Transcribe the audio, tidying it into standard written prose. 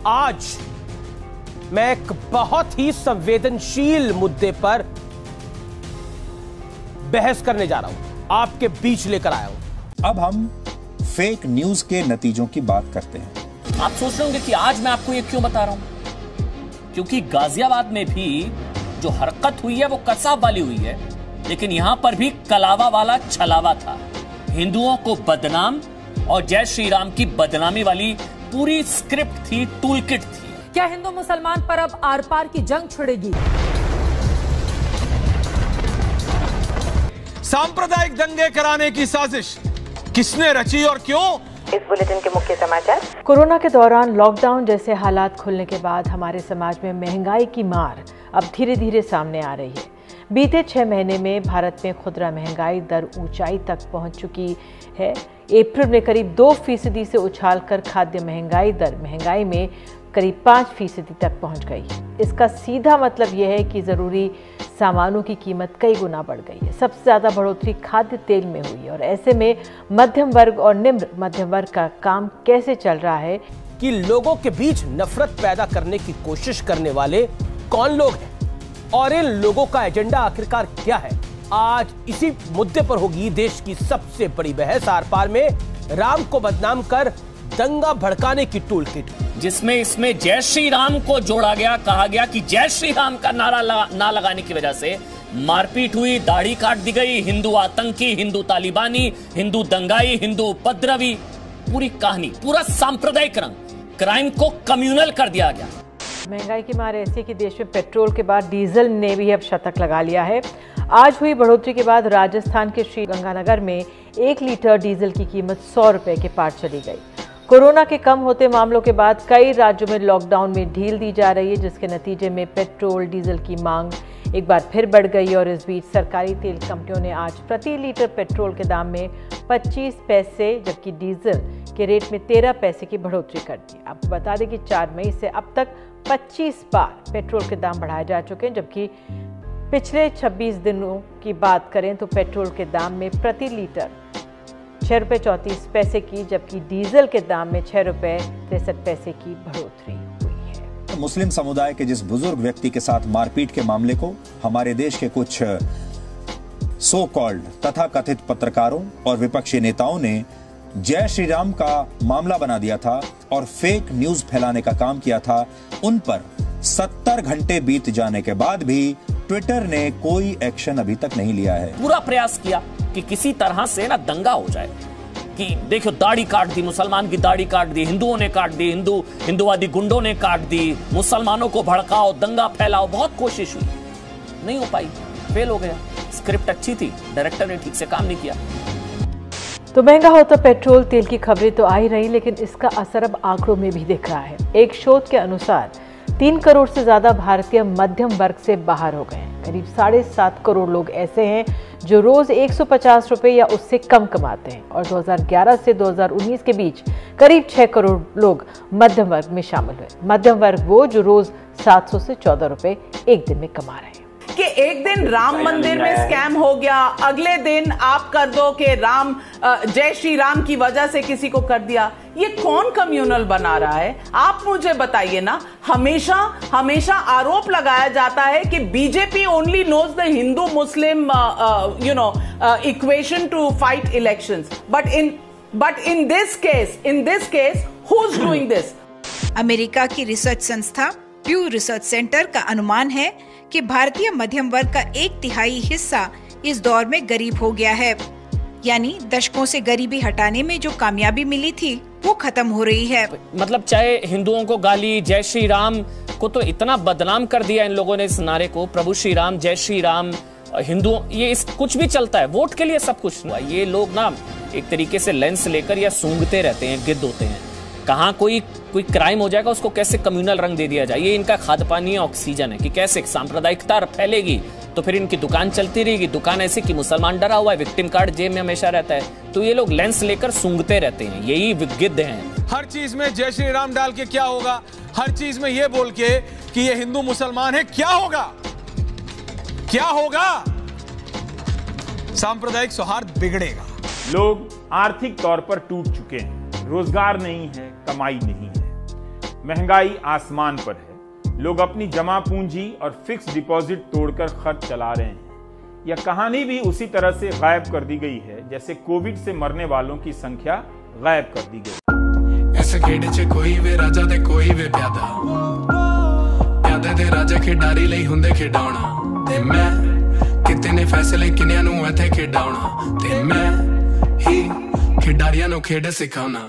आज मैं एक बहुत ही संवेदनशील मुद्दे पर बहस करने जा रहा हूं, आपके बीच लेकर आया हूं। अब हम फेक न्यूज के नतीजों की बात करते हैं। आप सोच रहे होंगे कि आज मैं आपको ये क्यों बता रहा हूं, क्योंकि गाजियाबाद में भी जो हरकत हुई है वो कसाब वाली हुई है, लेकिन यहां पर भी कलावा वाला छलावा था। हिंदुओं को बदनाम और जय श्री राम की बदनामी वाली पूरी स्क्रिप्ट थी, टूल किट थी। क्या हिंदू मुसलमान पर अब आर पार की जंग छिड़ेगी? सांप्रदायिक दंगे कराने की साजिश किसने रची और क्यों? इस बुलेटिन के मुख्य समाचार। कोरोना के दौरान लॉकडाउन जैसे हालात खुलने के बाद हमारे समाज में महंगाई की मार अब धीरे धीरे सामने आ रही है। बीते 6 महीने में भारत में खुदरा महंगाई दर ऊंचाई तक पहुंच चुकी है। अप्रैल में करीब 2% से उछालकर खाद्य महंगाई दर महंगाई में करीब 5% तक पहुंच गई। इसका सीधा मतलब यह है कि ज़रूरी सामानों की कीमत कई गुना बढ़ गई है। सबसे ज़्यादा बढ़ोतरी खाद्य तेल में हुई है और ऐसे में मध्यम वर्ग और निम्न मध्यम वर्ग का काम कैसे चल रहा है कि लोगों के बीच नफरत पैदा करने की कोशिश करने वाले कौन लोग हैं और इन लोगों का एजेंडा आखिरकार क्या है। आज इसी मुद्दे पर होगी देश की सबसे बड़ी बहस। आर पार में राम को बदनाम कर दंगा भड़काने की टूल किट, जिसमें इसमें जय श्री राम को जोड़ा गया। कहा गया कि जय श्री राम का नारा ना लगाने की वजह से मारपीट हुई, दाढ़ी काट दी गई, हिंदू आतंकी, हिंदू तालिबानी, हिंदू दंगाई, हिंदू उपद्रवी, पूरी कहानी, पूरा सांप्रदायिक रंग, क्राइम को कम्युनल कर दिया गया। महंगाई की मार ऐसी कि देश में पेट्रोल के बाद डीजल ने भी अब शतक लगा लिया है। आज हुई बढ़ोतरी के बाद राजस्थान के श्री गंगानगर में 1 लीटर डीजल की कीमत 100 रुपए के पार चली गई। कोरोना के कम होते मामलों के बाद कई राज्यों में लॉकडाउन में ढील दी जा रही है, जिसके नतीजे में पेट्रोल डीजल की मांग एक बार फिर बढ़ गई। और इस बीच सरकारी तेल कंपनियों ने आज प्रति लीटर पेट्रोल के दाम में 25 पैसे जबकि डीजल के रेट में 13 पैसे की बढ़ोतरी कर दी। आपको बता दें कि 4 मई से अब तक 25 बार पेट्रोल के दाम बढ़ाए जा चुके हैं, जबकि पिछले 26 दिनों की बात करें तो पेट्रोल के दाम में प्रति लीटर 6 रुपये 34 पैसे की, जबकि डीजल के दाम में 6 रुपये 63 पैसे की बढ़ोतरी हुई है। मुस्लिम समुदाय के जिस बुजुर्ग व्यक्ति के साथ मारपीट के मामले को हमारे देश के कुछ सो कॉल्ड तथा कथित पत्रकारों और विपक्षी नेताओं ने जय श्री राम का मामला बना दिया था और फेक न्यूज फैलाने का काम किया था, उन पर 70 घंटे बीत जाने के बाद भी ट्विटर ने कोई एक्शन अभी तक नहीं लिया है। पूरा प्रयास किया कि किसी तरह से ना दंगा हो जाए, कि देखो दाढ़ी काट दी, मुसलमान की दाढ़ी काट दी, हिंदुओं ने काट दी, हिंदुवादी गुंडों ने काट दी, मुसलमानों को भड़काओ, दंगा फैलाओ। बहुत कोशिश हुई, नहीं हो पाई, फेल हो गया। स्क्रिप्ट अच्छी थी, डायरेक्टर ने ठीक से काम नहीं किया। तो महंगा होता पेट्रोल तेल की खबरें तो आ ही रही, लेकिन इसका असर अब आंकड़ों में भी दिख रहा है। एक शोध के अनुसार 3 करोड़ से ज्यादा भारतीय मध्यम वर्ग से बाहर हो गए हैं। करीब 7.5 करोड़ लोग ऐसे हैं जो रोज 150 रुपए या उससे कम कमाते हैं और 2011 से 2019 के बीच करीब 6 करोड़ लोग मध्यम वर्ग में शामिल हुए। मध्यम वर्ग वो जो रोज 700 से 14 रुपए एक दिन में कमा रहे हैं। कि एक दिन राम मंदिर में स्कैम हो गया, अगले दिन आप कर दो कि राम जय श्री राम की वजह से किसी को कर दिया। ये कौन कम्युनल बना रहा है? आप मुझे बताइए ना। हमेशा आरोप लगाया जाता है कि BJP only knows the Hindu Muslim equation to fight elections, but in this case who is doing this? America की रिसर्च संस्था प्यू रिसर्च सेंटर का अनुमान है कि भारतीय मध्यम वर्ग का 1/3 हिस्सा इस दौर में गरीब हो गया है। यानी दशकों से गरीबी हटाने में जो कामयाबी मिली थी वो खत्म हो रही है। मतलब चाहे हिंदुओं को गाली, जय श्री राम को तो इतना बदनाम कर दिया इन लोगों ने, इस नारे को, प्रभु श्री राम, जय श्री राम, हिंदुओं, ये कुछ भी चलता है, वोट के लिए सब कुछ। ये लोग ना एक तरीके से लेंस लेकर या सूंघते रहते हैं, गिद्ध होते हैं। कहाँ कोई क्राइम हो जाएगा उसको कैसे कम्युनल रंग दे दिया जाए। ये इनका खाद्य पानी ऑक्सीजन है कि कैसे सांप्रदायिकता फैलेगी तो फिर इनकी दुकान चलती रहेगी। दुकान ऐसी कि मुसलमान डरा हुआ है, विक्टिम कार्ड जेब में हमेशा रहता है, तो ये लोग लेंस लेकर सूंघते रहते हैं। यही गिद्ध हैं। हर चीज में जय श्री राम डाल के क्या होगा, हर चीज में ये बोल के कि ये हिंदू मुसलमान है, क्या होगा? क्या होगा? सांप्रदायिक सौहार्द बिगड़ेगा। लोग आर्थिक तौर पर टूट चुके हैं, रोजगार नहीं है, कमाई नहीं है। महंगाई आसमान पर है। लोग अपनी जमा पूंजी और फिक्स डिपॉजिट तोड़कर खर्च चला रहे हैं। यह कहानी भी उसी तरह से गायब कर दी गई है जैसे कोविड से मरने वालों की संख्या गायब कर दी गई। ऐसे खेड़े च कोई वे राजा ते कोई वे प्यादा, प्यादे ते राजा खिडारी लई हुंदे खिडाउणा, ते मैं किते ने फैसले किन्यां नूं इत्थे खिडाउणा, ते मैं ही खिडारियां नूं खेड सिखाउणा।